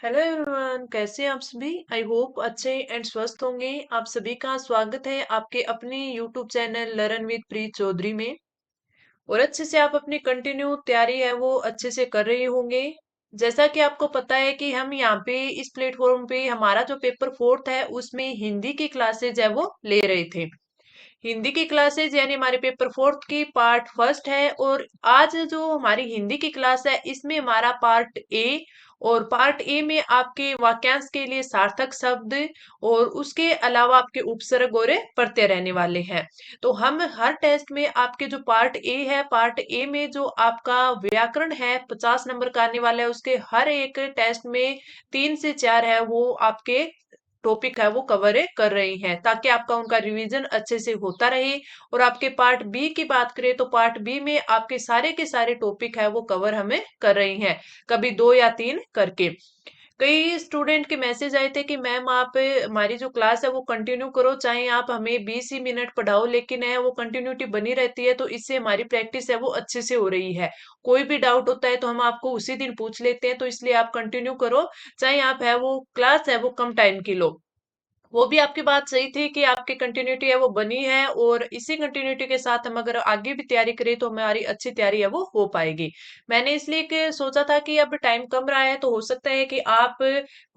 Hello everyone, कैसे हैं आप सभी। आई होप अच्छे एंड स्वस्थ होंगे। आप सभी का स्वागत है आपके अपने यूट्यूब चैनल लर्न विद प्रीत चौधरी में। और अच्छे से आप अपनी कंटिन्यू तैयारी है वो अच्छे से कर रहे होंगे। जैसा कि आपको पता है कि हम यहाँ पे इस प्लेटफॉर्म पे हमारा जो पेपर फोर्थ है उसमें हिंदी की क्लासेज है वो ले रहे थे। हिंदी की क्लासेज यानी हमारे पेपर फोर्थ की पार्ट फर्स्ट है। और आज जो हमारी हिंदी की क्लास है इसमें हमारा पार्ट ए। और पार्ट ए में आपके वाक्यांश के लिए सार्थक शब्द और उसके अलावा आपके उपसर्ग और प्रत्यय रहने वाले हैं। तो हम हर टेस्ट में आपके जो पार्ट ए है, पार्ट ए में जो आपका व्याकरण है 50 नंबर का आने वाला है, उसके हर एक टेस्ट में 3 से 4 है वो आपके टॉपिक है वो कवर कर रही हैं, ताकि आपका उनका रिवीजन अच्छे से होता रहे। और आपके पार्ट बी की बात करें तो पार्ट बी में आपके सारे के सारे टॉपिक है वो कवर हमें कर रही हैं, कभी 2 या 3 करके। कई स्टूडेंट के मैसेज आए थे कि मैम आप हमारी जो क्लास है वो कंटिन्यू करो, चाहे आप हमें 20 ही मिनट पढ़ाओ, लेकिन है वो कंटिन्यूटी बनी रहती है, तो इससे हमारी प्रैक्टिस है वो अच्छे से हो रही है। कोई भी डाउट होता है तो हम आपको उसी दिन पूछ लेते हैं, तो इसलिए आप कंटिन्यू करो, चाहे आप है वो क्लास है वो कम टाइम की लो। वो भी आपकी बात सही थी कि आपकी कंटिन्यूटी है वो बनी है, और इसी कंटिन्यूटी के साथ हम अगर आगे भी तैयारी करें तो हमारी अच्छी तैयारी है वो हो पाएगी। मैंने इसलिए कि सोचा था कि अब टाइम कम रहा है तो हो सकता है कि आप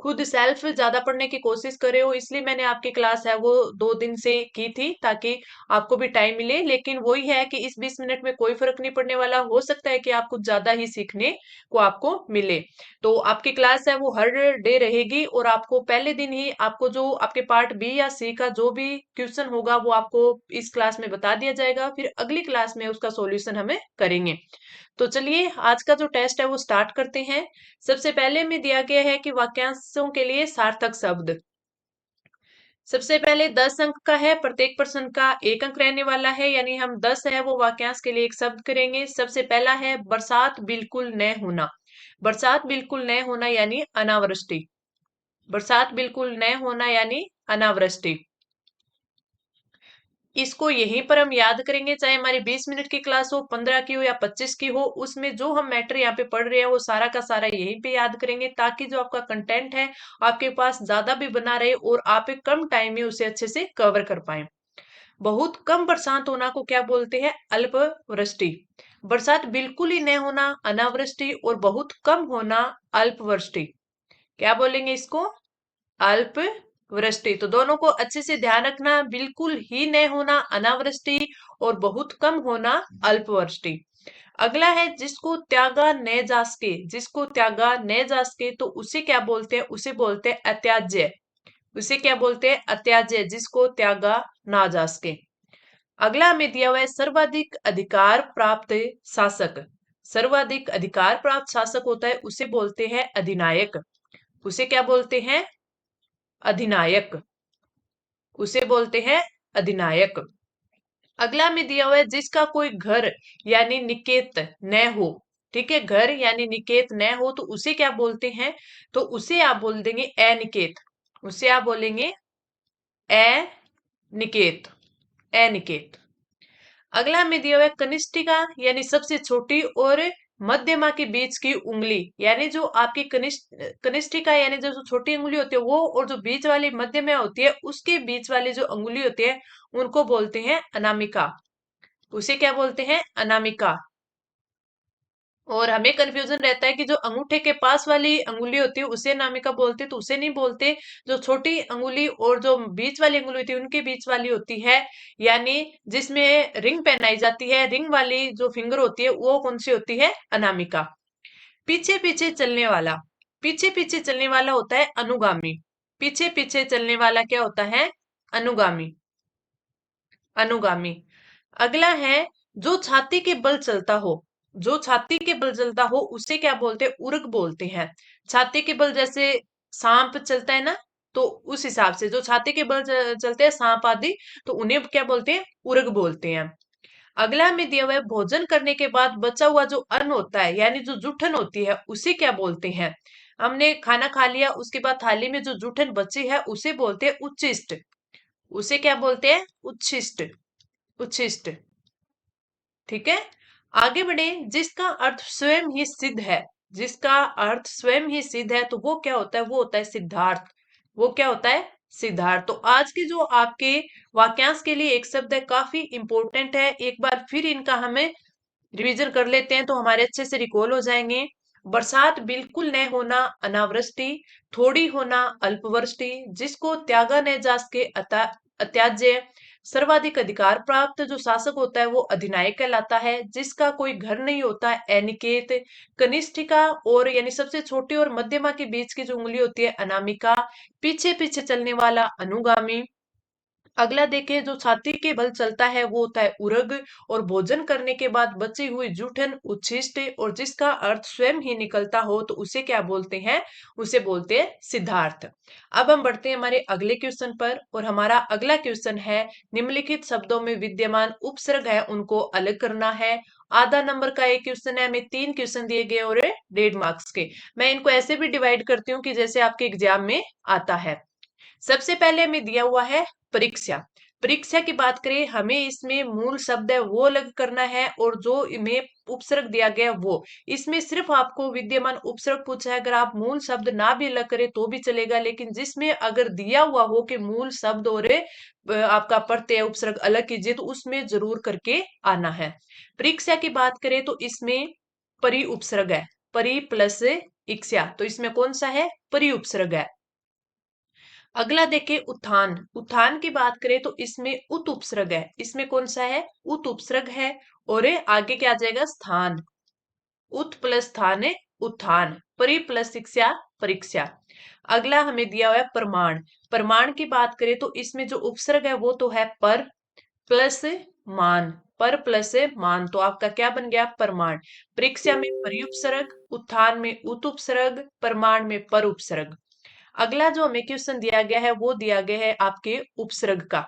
खुद सेल्फ ज्यादा पढ़ने की कोशिश करे हो, इसलिए मैंने आपकी क्लास है वो 2 दिन से की थी, ताकि आपको भी टाइम मिले। लेकिन वही है कि इस 20 मिनट में कोई फर्क नहीं पड़ने वाला, हो सकता है कि आप कुछ ज्यादा ही सीखने को आपको मिले। तो आपकी क्लास है वो हर डे रहेगी, और आपको पहले दिन ही आपको जो आपके पार्ट बी या सी का जो भी क्वेश्चन होगा वो आपको इस क्लास में बता दिया जाएगा, फिर अगली क्लास में उसका सॉल्यूशन हमें करेंगे। तो चलिए आज का जो टेस्ट है वो स्टार्ट करते हैं। सबसे पहले में दिया गया है कि वाक्यांशों के लिए सार्थक शब्द। सबसे पहले 10 अंक का है, प्रत्येक प्रश्न का 1 अंक रहने वाला है, यानी हम 10 है वो वाक्यांश के लिए एक शब्द करेंगे। सबसे पहला है बरसात बिल्कुल न होना। बरसात बिल्कुल न होना यानी अनावृष्टि। बरसात बिल्कुल न होना यानी अनावृष्टि। इसको यहीं पर हम याद करेंगे, चाहे हमारी 20 मिनट की क्लास हो, 15 की हो या 25 की हो, उसमें जो हम मैटर यहाँ पे पढ़ रहे हैं वो सारा का सारा यहीं पे याद करेंगे, ताकि जो आपका कंटेंट है आपके पास ज्यादा भी बना रहे और आप एक कम टाइम में उसे अच्छे से कवर कर पाए। बहुत कम बरसात होना को क्या बोलते हैं? अल्प वृष्टि। बरसात बिल्कुल ही न होना अनावृष्टि, और बहुत कम होना अल्प वृष्टि। क्या बोलेंगे इसको? अल्प वृष्टि। तो दोनों को अच्छे से ध्यान रखना, बिल्कुल ही न होना अनावृष्टि और बहुत कम होना अल्प वृष्टि। अगला है जिसको त्यागा न जा सके। जिसको त्यागा न जा सके तो उसे क्या बोलते हैं? उसे बोलते हैं अत्याज्य। उसे क्या बोलते हैं? अत्याज्य, जिसको त्यागा ना जा सके। अगला हमें दिया हुआ है सर्वाधिक अधिकार प्राप्त शासक। सर्वाधिक अधिकार प्राप्त शासक होता है उसे बोलते हैं अधिनायक। उसे क्या बोलते हैं? अधिनायक। उसे बोलते हैं अधिनायक। अगला में दिया हुआ है जिसका कोई घर यानी निकेत न हो। ठीक है, घर यानी निकेत न हो तो उसे क्या बोलते हैं? तो उसे आप बोल देंगे अनिकेत। उसे आप बोलेंगे अनिकेत। अनिकेत। अगला में दिया हुआ है कनिष्ठिका यानी सबसे छोटी और मध्यमा के बीच की उंगली, यानी जो आपकी कनिष्ठिका यानी जो छोटी उंगली होती है वो, और जो बीच वाली मध्यमा होती है उसके बीच वाली जो उंगली होती है उनको बोलते हैं अनामिका। उसे क्या बोलते हैं? अनामिका। और हमें कंफ्यूजन रहता है कि जो अंगूठे के पास वाली अंगुली होती है उसे अनामिका बोलते, तो उसे नहीं बोलते। जो छोटी अंगुली और जो बीच वाली अंगुली होती है उनके बीच वाली होती है, यानी जिसमें रिंग पहनाई जाती है, रिंग वाली जो फिंगर होती है वो कौन सी होती है? अनामिका। पीछे पीछे चलने वाला। पीछे पीछे चलने वाला होता है अनुगामी। पीछे पीछे चलने वाला क्या होता है? अनुगामी। अनुगामी। अगला है जो छाती के बल चलता हो। जो छाती के बल चलता हो उसे क्या बोलते हैं? उर्ग बोलते हैं। छाती के बल जैसे सांप चलता है ना, तो उस हिसाब से जो छाती के बल चलते हैं सांप आदि, तो उन्हें क्या बोलते हैं? उर्ग बोलते हैं। अगला में दिया हुआ है भोजन करने के बाद बचा हुआ जो अन्न होता है यानी जो जूठन होती है उसे क्या बोलते हैं? हमने खाना खा लिया, उसके बाद थाली में जो जूठन बची है उसे बोलते हैं उच्छिष्ट। उसे क्या बोलते हैं? उच्छिष्ट। उच्छिष्ट। ठीक है, आगे बढ़े। जिसका अर्थ स्वयं ही सिद्ध है। जिसका अर्थ स्वयं ही सिद्ध है, तो वो क्या होता है? वो होता है सिद्धार्थ। वो क्या होता है? सिद्धार्थ। तो आज के जो आपके वाक्यांश के लिए एक शब्द है, काफी इंपॉर्टेंट है, एक बार फिर इनका हमें रिवीजन कर लेते हैं तो हमारे अच्छे से रिकॉल हो जाएंगे। बरसात बिल्कुल न होना अनावृष्टि, थोड़ी होना अल्पवृष्टि, जिसको त्यागा न जा सके अत्याज्य, सर्वाधिक अधिकार प्राप्त जो शासक होता है वो अधिनायक कहलाता है, जिसका कोई घर नहीं होता अनिकेत, कनिष्ठिका और यानी सबसे छोटी और मध्यमा के बीच की जो उंगली होती है अनामिका, पीछे पीछे चलने वाला अनुगामी। अगला देखें, जो छाती के बल चलता है वो होता है उरग, और भोजन करने के बाद बची हुई जूठन उच्छिष्ट, और जिसका अर्थ स्वयं ही निकलता हो तो उसे क्या बोलते हैं? उसे बोलते हैं सिद्धार्थ। अब हम बढ़ते हैं हमारे अगले क्वेश्चन पर, और हमारा अगला क्वेश्चन है, निम्नलिखित शब्दों में विद्यमान उपसर्ग है उनको अलग करना है। आधा नंबर का एक क्वेश्चन है, हमें 3 क्वेश्चन दिए गए और 1.5 मार्क्स के। मैं इनको ऐसे भी डिवाइड करती हूँ कि जैसे आपके एग्जाम में आता है। सबसे पहले हमें दिया हुआ है परीक्षा। परीक्षा की बात करें, हमें इसमें मूल शब्द है वो अलग करना है, और जो इन्हें उपसर्ग दिया गया वो, इसमें सिर्फ आपको विद्यमान उपसर्ग पूछा है। अगर आप मूल शब्द ना भी अलग करें तो भी चलेगा, लेकिन जिसमें अगर दिया हुआ हो कि मूल शब्द और आपका प्रत्यय उपसर्ग अलग कीजिए, तो उसमें जरूर करके आना है। परीक्षा की बात करें तो इसमें परि उपसर्ग है, परि प्लस इक्ष्या, तो इसमें कौन सा है? परि उपसर्ग है। अगला देखें उत्थान। उत्थान की बात करें तो इसमें उत उपसर्ग है, इसमें कौन सा है? उत उपसर्ग है। और ये आगे क्या आ जाएगा? स्थान। उत प्लस स्थान है उत्थान, परि प्लस शिक्षा परीक्षा। अगला हमें दिया हुआ है प्रमाण। प्रमाण की बात करें तो इसमें जो उपसर्ग है वो तो है पर प्लस मान, पर प्लस मान, तो आपका क्या बन गया? प्रमाण। परीक्षा में परिउपसर्ग, उत्थान में उत उपसर्ग, प्रमाण में पर उपसर्ग। अगला जो हमें क्वेश्चन दिया गया है वो दिया गया है आपके उपसर्ग का।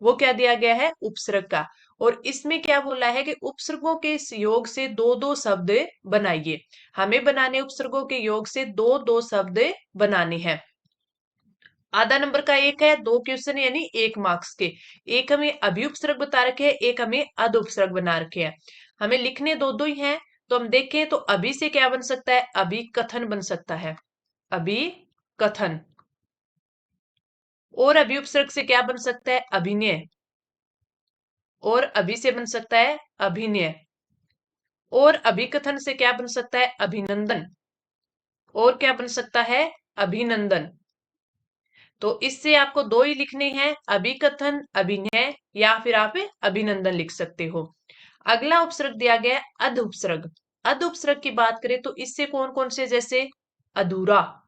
वो क्या दिया गया है? उपसर्ग का। और इसमें क्या बोला है कि उपसर्गों के इस योग से दो दो शब्द बनाइए। हमें बनाने उपसर्गों के योग से दो दो शब्द बनाने हैं। आधा नंबर का एक है, 2 क्वेश्चन यानी 1 मार्क्स के। एक हमें अभिउपसर्ग बता रखे हैं, एक हमें अध उपसर्ग बना रखे हैं। हमें लिखने दो दो ही हैं, तो हम देखें तो अभी से क्या बन सकता है? अभी कथन बन सकता है, अभी कथन। और अभी उपसर्ग से क्या बन सकता है? अभिनय। और अभी से बन सकता है अभिनय। और अभिकथन से क्या बन सकता है? अभिनंदन। और क्या बन सकता है? अभिनंदन। तो इससे आपको दो ही लिखने हैं, अभिकथन, अभिनय, या फिर आप अभिनंदन लिख सकते हो। अगला उपसर्ग दिया गया है अध उपसर्ग। अध उपसर्ग की बात करें तो इससे कौन कौन से, जैसे अधूरा,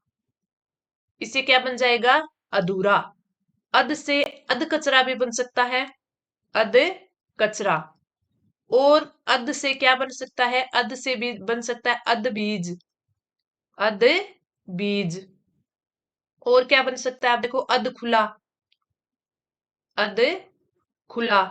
इससे क्या बन जाएगा? अधूरा। अध से अध कचरा भी बन सकता है, अध कचरा। और अध से क्या बन सकता है? अध से भी बन सकता है अध बीज, अध बीज। और क्या बन सकता है? आप देखो अध खुला, अध खुला।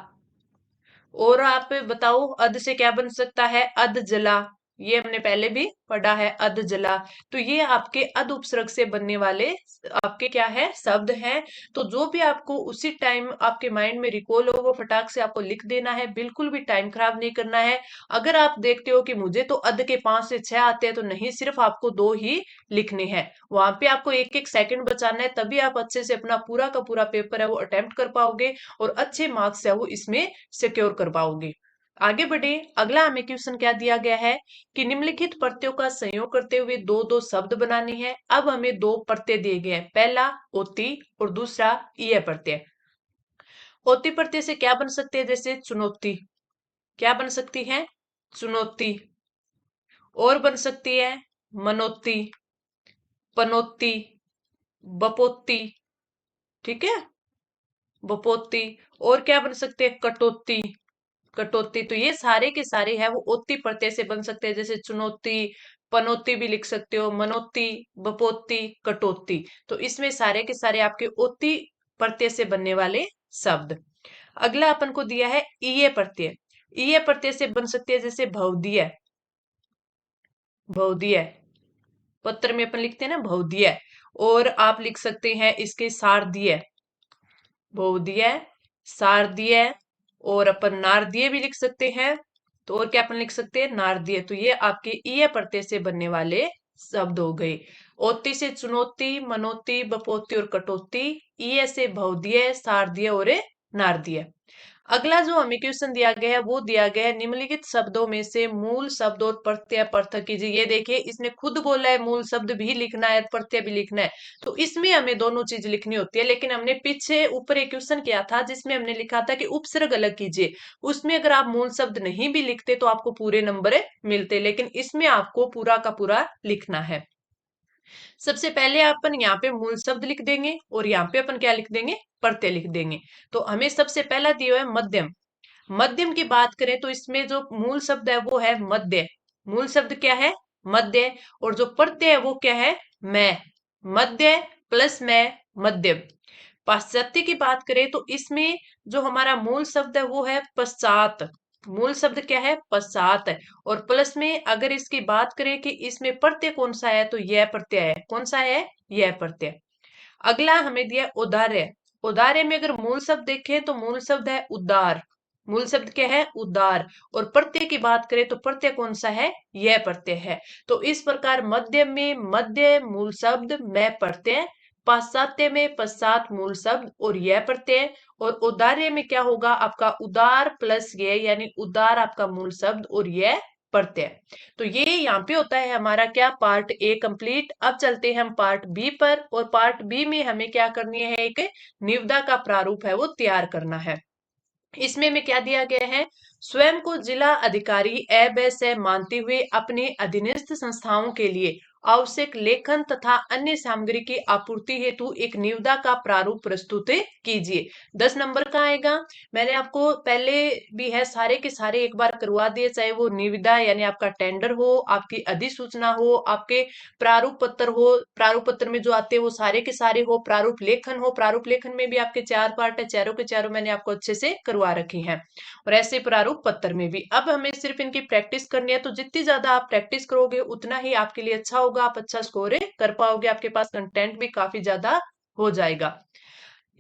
और आप बताओ अध से क्या बन सकता है? अध जला, ये हमने पहले भी पढ़ा है, अध जला। तो ये आपके अध उपसर्ग से बनने वाले आपके क्या है? शब्द हैं। तो जो भी आपको उसी टाइम आपके माइंड में रिकॉल हो वो फटाक से आपको लिख देना है, बिल्कुल भी टाइम खराब नहीं करना है। अगर आप देखते हो कि मुझे तो अध के 5 से 6 आते हैं, तो नहीं, सिर्फ आपको 2 ही लिखने हैं। वहां पे आपको एक एक सेकंड बचाना है, तभी आप अच्छे से अपना पूरा का पूरा पेपर है वो अटेम्प्ट कर पाओगे, और अच्छे मार्क्स है वो इसमें सिक्योर कर पाओगे। आगे बढ़े, अगला हमें क्वेश्चन क्या दिया गया है कि निम्नलिखित प्रत्ययों का संयोग करते हुए दो दो शब्द बनाने हैं। अब हमें दो प्रत्यय दिए गए हैं, पहला ओति और दूसरा ईय प्रत्यय। ओति प्रत्यय से क्या बन सकते हैं? जैसे चुनौती, क्या बन सकती है? चुनौती। और बन सकती है मनोती, पनौती, बपोती, ठीक है, बपोती। और क्या बन सकते हैं? कटौती, कटौती। तो ये सारे के सारे है वो ओती प्रत्यय से बन सकते हैं, जैसे चुनौती, पनौती भी लिख सकते हो, मनोती, बपोती, कटौती। तो इसमें सारे के सारे आपके ओती प्रत्यय से बनने वाले शब्द। अगला अपन को दिया है ईय प्रत्यय। ईय प्रत्यय से बन सकते हैं जैसे भवदीय, भवदीय, पत्र में अपन लिखते हैं ना भवदीय। और आप लिख सकते हैं इसके शारदीय, भवदीय, शारदीय। और अपन नारदीय भी लिख सकते हैं, तो और क्या अपन लिख सकते हैं, नारदीय। तो ये आपके ईय प्रत्यय से बनने वाले शब्द हो गए। ओती से चुनौती, मनोती, बपोती और कटौती, ईय से भवदीय, सारदीय और नारदीय। अगला जो हमें क्वेश्चन दिया गया है वो दिया गया है, निम्नलिखित शब्दों में से मूल शब्द और प्रत्यय पृथक कीजिए। ये देखिए इसने खुद बोला है मूल शब्द भी लिखना है, प्रत्यय भी लिखना है, तो इसमें हमें दोनों चीज लिखनी होती है। लेकिन हमने पीछे ऊपर एक क्वेश्चन किया था जिसमें हमने लिखा था कि उपसर्ग अलग कीजिए, उसमें अगर आप मूल शब्द नहीं भी लिखते तो आपको पूरे नंबर मिलते, लेकिन इसमें आपको पूरा का पूरा लिखना है। सबसे पहले अपन यहाँ पे मूल शब्द लिख देंगे और यहाँ पे अपन क्या लिख देंगे, प्रत्यय लिख देंगे। तो हमें सबसे पहला दिया हुआ है मध्यम। मध्यम की बात करें तो इसमें जो मूल शब्द है वो है मध्य। मूल शब्द क्या है, मध्य। और जो प्रत्यय है वो क्या है, मैं। मध्य प्लस मैं, मध्यम। पाश्चात्य की बात करें तो इसमें जो हमारा मूल शब्द है वो है पश्चात। मूल शब्द क्या है, पश्चात है। और प्लस में अगर इसकी बात करें कि इसमें प्रत्यय कौन सा है, तो यह प्रत्यय है। कौन सा है, यह प्रत्यय। अगला हमें दिया औदार्य। औदार्य में अगर मूल शब्द देखें तो मूल शब्द है उदार। मूल शब्द क्या है, उदार। और प्रत्यय की बात करें तो प्रत्यय कौन सा है, यह प्रत्यय है। तो इस प्रकार मध्य में मध्य मूल शब्द, मैं प्रत्यय। पाश्चात्य में पश्चात मूल शब्द और यह प्रत्यय। और औदार्य में क्या होगा आपका, उदार प्लस ये, यानी उदार आपका मूल शब्द और यह प्रत्यय। तो ये यहाँ पे होता है हमारा क्या, पार्ट ए कंप्लीट। अब चलते हैं हम पार्ट बी पर, और पार्ट बी में हमें क्या करनी है, एक निविदा का प्रारूप है वो तैयार करना है। इसमें में क्या दिया गया है, स्वयं को जिला अधिकारी अवश्य मानते हुए अपने अधीनस्थ संस्थाओं के लिए आवश्यक लेखन तथा अन्य सामग्री की आपूर्ति हेतु एक निविदा का प्रारूप प्रस्तुत कीजिए। 10 नंबर का आएगा। मैंने आपको पहले भी है सारे के सारे एक बार करवा दिए, चाहे वो निविदा यानी आपका टेंडर हो, आपकी अधिसूचना हो, आपके प्रारूप पत्र हो, प्रारूप पत्र में जो आते हैं वो सारे के सारे हो, प्रारूप लेखन हो, प्रारूप लेखन में भी आपके 4 पार्ट है, चारों के चारों मैंने आपको अच्छे से करवा रखी हैं। और ऐसे प्रारूप पत्र में भी अब हमें सिर्फ इनकी प्रैक्टिस करनी है। तो जितनी ज्यादा आप प्रैक्टिस करोगे उतना ही आपके लिए अच्छा होगा, आप अच्छा स्कोर कर पाओगे, आपके पास कंटेंट भी काफी ज्यादा हो जाएगा।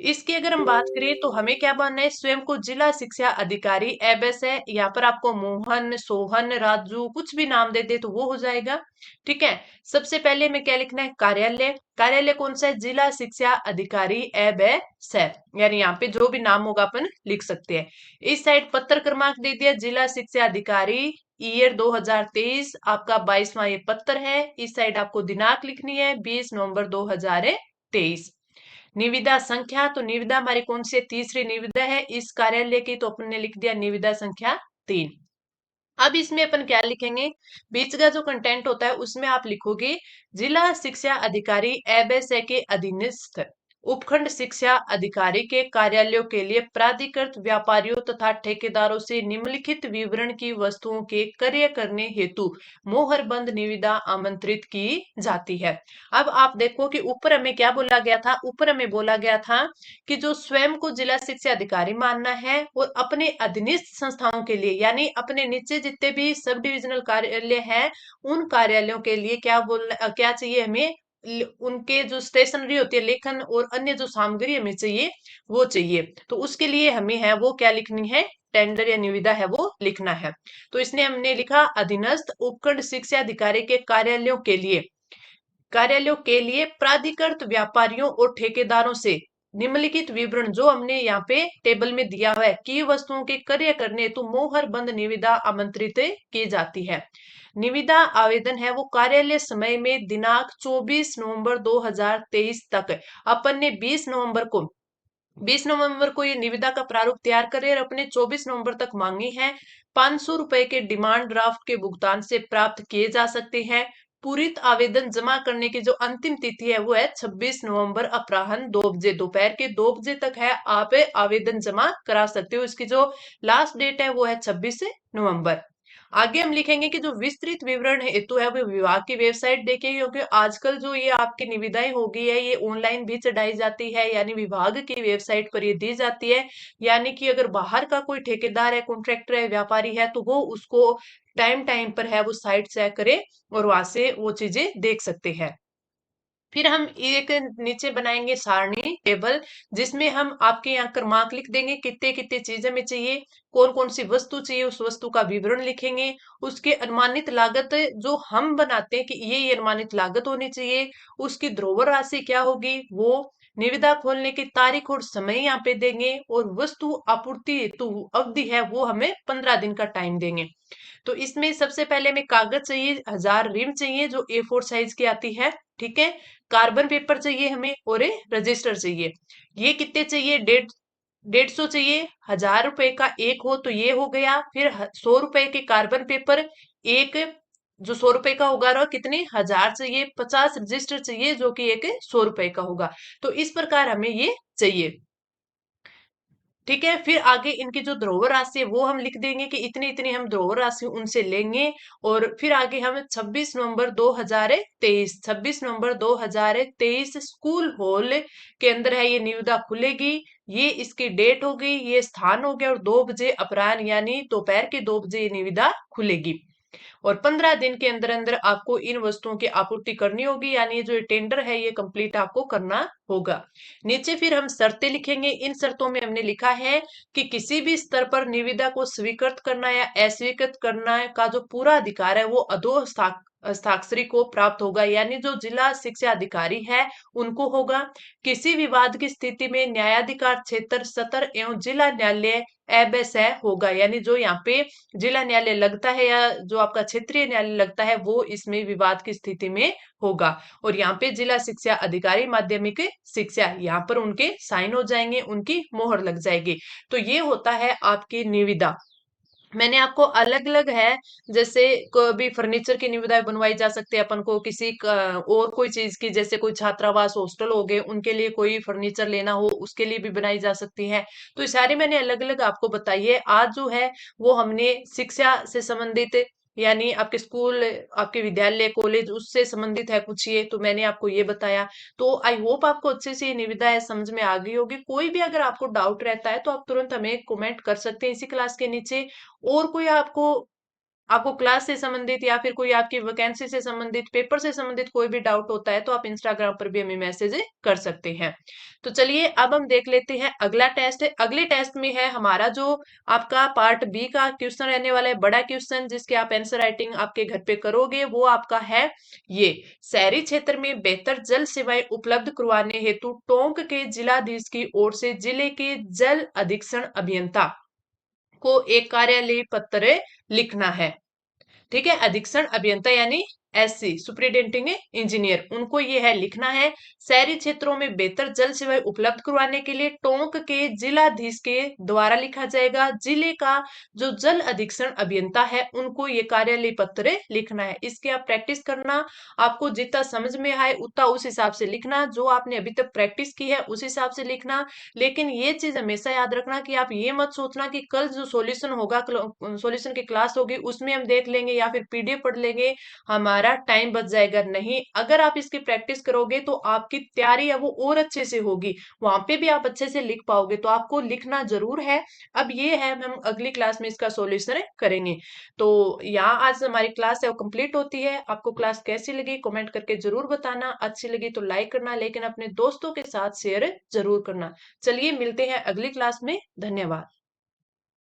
इसकी अगर हम बात करें तो हमें क्या बनना है, स्वयं को जिला शिक्षा अधिकारी एबेस है। यहाँ पर आपको मोहन, सोहन, राजू कुछ भी नाम दे दे तो वो हो जाएगा। ठीक है। सबसे पहले में क्या लिखना है, कार्यालय। कार्यालय कौन सा है, जिला शिक्षा अधिकारी एबेस है। यानी यहाँ पे जो भी नाम होगा अपन लिख सकते हैं। इस साइड पत्र क्रमांक दे दिया, जिला शिक्षा अधिकारी, ईयर 2023, आपका 22वां ये पत्र है। इस साइड आपको दिनांक लिखनी है 20 नवंबर 2023। निविदा संख्या, तो निविदा हमारी कौन सी है, तीसरी निविदा है इस कार्यालय की, तो अपन ने लिख दिया निविदा संख्या 3। अब इसमें अपन क्या लिखेंगे, बीच का जो कंटेंट होता है उसमें आप लिखोगे, जिला शिक्षा अधिकारी एबेसे के अधीनस्थ उपखंड शिक्षा अधिकारी के कार्यालयों के लिए प्राधिकृत व्यापारियों तथा ठेकेदारों से निम्नलिखित विवरण की वस्तुओं के क्रय करने हेतु मोहरबंद निविदा आमंत्रित की जाती है। अब आप देखो कि ऊपर हमें क्या बोला गया था, ऊपर हमें बोला गया था कि जो स्वयं को जिला शिक्षा अधिकारी मानना है और अपने अधीनस्थ संस्थाओं के लिए, यानी अपने नीचे जितने भी सब डिविजनल कार्यालय हैं उन कार्यालयों के लिए क्या बोलना, क्या चाहिए हमें, उनके जो स्टेशनरी होती है, लेखन और अन्य जो सामग्री हमें चाहिए वो चाहिए। तो उसके लिए हमें है वो क्या लिखनी है, टेंडर या निविदा है वो लिखना है। तो इसने हमने लिखा अधीनस्थ उपखंड शिक्षा अधिकारी के कार्यालयों के लिए, कार्यालयों के लिए प्राधिकृत व्यापारियों और ठेकेदारों से निम्नलिखित विवरण जो हमने यहाँ पे टेबल में दिया हुआ है कि वस्तुओं के क्रय करने हेतु मोहर बंद निविदा आमंत्रित की जाती है। निविदा आवेदन है वो कार्यालय समय में दिनांक 24 नवंबर 2023 तक, अपन ने 20 नवंबर को ये निविदा का प्रारूप तैयार करे और अपने 24 नवंबर तक मांगी है। 500 रुपए के डिमांड ड्राफ्ट के भुगतान से प्राप्त किए जा सकते हैं। पूरित आवेदन जमा करने की जो अंतिम तिथि है वो है 26 नवंबर अपराह्न 2 बजे, दोपहर के 2 बजे तक है आप आवेदन जमा करा सकते हो। इसकी जो लास्ट डेट है वो है 26 नवंबर। आगे हम लिखेंगे कि जो विस्तृत विवरण हेतु है वो विभाग की वेबसाइट देखिए, क्योंकि आजकल जो ये आपकी निविदाएं हो गई है ये ऑनलाइन भी चढ़ाई जाती है, यानी विभाग की वेबसाइट पर ये दी जाती है। यानी कि अगर बाहर का कोई ठेकेदार है, कॉन्ट्रैक्टर है, व्यापारी है, तो वो उसको टाइम टाइम पर है वो साइट चेक करे और वहां से वो चीजें देख सकते हैं। फिर हम एक नीचे बनाएंगे सारणी टेबल, जिसमें हम आपके यहाँ क्रमांक लिख देंगे, कितने कितने चीज हमें चाहिए, कौन कौन सी वस्तु चाहिए, उस वस्तु का विवरण लिखेंगे। उसके अनुमानित लागत जो हम बनाते हैं कि ये अनुमानित लागत होनी चाहिए, उसकी ध्रुव राशि क्या होगी, वो निविदा खोलने की तारीख और समय यहाँ पे देंगे, और वस्तु आपूर्ति हेतु अवधि है वो हमें 15 दिन का टाइम देंगे। तो इसमें सबसे पहले हमें कागज चाहिए, 1000 रिम चाहिए जो A4 साइज की आती है, ठीक है। कार्बन पेपर चाहिए हमें, और एक रजिस्टर चाहिए। ये कितने चाहिए, 150 चाहिए। 1000 रुपए का एक हो तो ये हो गया। फिर 100 रुपए के कार्बन पेपर एक, जो 100 रुपए का होगा, और कितने 1000 चाहिए। 50 रजिस्टर चाहिए जो कि एक 100 रुपए का होगा। तो इस प्रकार हमें ये चाहिए, ठीक है। फिर आगे इनकी जो ध्रुव राशि है वो हम लिख देंगे कि इतनी इतनी हम ध्रुव राशि उनसे लेंगे। और फिर आगे हम 26 नवंबर 2023 स्कूल हॉल के अंदर है ये निविदा खुलेगी। ये इसकी डेट हो गई, ये स्थान हो गया, और 2 बजे अपराह्न यानी दोपहर के 2 बजे ये निविदा खुलेगी। और 15 दिन के अंदर अंदर आपको इन वस्तुओं की आपूर्ति करनी होगी, यानी जो टेंडर है ये कंप्लीट आपको करना होगा। नीचे फिर हम शर्तें लिखेंगे। इन शर्तों में हमने लिखा है कि किसी भी स्तर पर निविदा को स्वीकृत करना या अस्वीकृत करना का जो पूरा अधिकार है वो अधो हस्ताक्षरी को प्राप्त होगा, यानी जो जिला शिक्षा अधिकारी है उनको होगा। किसी विवाद की स्थिति में न्यायाधिकार क्षेत्र सत्र एवं जिला न्यायालय अव्यय होगा, यानी जो यहाँ पे जिला न्यायालय लगता है या जो आपका क्षेत्रीय न्यायालय लगता है वो इसमें विवाद की स्थिति में होगा। और यहाँ पे जिला शिक्षा अधिकारी माध्यमिक शिक्षा, यहाँ पर उनके साइन हो जाएंगे, उनकी मोहर लग जाएगी। तो ये होता है आपकी निविदा। मैंने आपको अलग अलग है, जैसे भी फर्नीचर की निविदाएं बनवाई जा सकती है अपन को, किसी और कोई चीज की, जैसे कोई छात्रावास हॉस्टल हो गए उनके लिए कोई फर्नीचर लेना हो उसके लिए भी बनाई जा सकती है। तो ये सारी मैंने अलग अलग आपको बताई है। आज जो है वो हमने शिक्षा से संबंधित, यानी आपके स्कूल, आपके विद्यालय कॉलेज उससे संबंधित है कुछ, ये तो मैंने आपको ये बताया। तो आई होप आपको अच्छे से ये निविदा है समझ में आ गई होगी। कोई भी अगर आपको डाउट रहता है तो आप तुरंत हमें कमेंट कर सकते हैं इसी क्लास के नीचे। और कोई आपको आपको क्लास से संबंधित या फिर कोई आपकी वैकेंसी से संबंधित, पेपर से संबंधित कोई भी डाउट होता है तो आप इंस्टाग्राम पर भी हमें मैसेज कर सकते हैं। तो चलिए अब हम देख लेते हैं अगला टेस्ट। अगले टेस्ट में है हमारा जो आपका पार्ट बी का क्वेश्चन रहने वाला है, बड़ा क्वेश्चन जिसके आप आंसर राइटिंग आपके घर पे करोगे, वो आपका है ये। शहरी क्षेत्र में बेहतर जल सेवाएं उपलब्ध करवाने हेतु टोंक के जिलाधीश की ओर से जिले के जल अधीक्षण अभियंता को एक कार्यालय पत्र लिखना है, ठीक है। अधीक्षण अभियंता यानी SC सुपरिटेंडिंग इंजीनियर, उनको ये है लिखना है। शहरी क्षेत्रों में बेहतर जल सेवाएं उपलब्ध करवाने के लिए टोंक के जिलाधीश के द्वारा लिखा जाएगा। जिले का जो जल अधीक्षण अभियंता है उनको ये कार्यालय पत्र लिखना है। इसकी आप प्रैक्टिस करना, आपको जितना समझ में आए उतना उस हिसाब से लिखना, जो आपने अभी तक प्रैक्टिस की है उस हिसाब से लिखना। लेकिन ये चीज हमेशा याद रखना कि आप ये मत सोचना कि कल जो सॉल्यूशन होगा, सॉल्यूशन की क्लास होगी उसमें हम देख लेंगे या फिर PDF पढ़ लेंगे, हमारा टाइम बच जाएगा। नहीं, अगर आप इसकी प्रैक्टिस करोगे तो आपकी तैयारी है वो और अच्छे से होगी, वहां पे भी आप अच्छे से लिख पाओगे। तो आपको लिखना जरूर है। अब ये है हम अगली क्लास में इसका सॉल्यूशन करेंगे। तो यहाँ आज हमारी क्लास है वो कंप्लीट होती है। आपको क्लास कैसी लगी कमेंट करके जरूर बताना, अच्छी लगी तो लाइक करना, लेकिन अपने दोस्तों के साथ शेयर जरूर करना। चलिए मिलते हैं अगली क्लास में। धन्यवाद।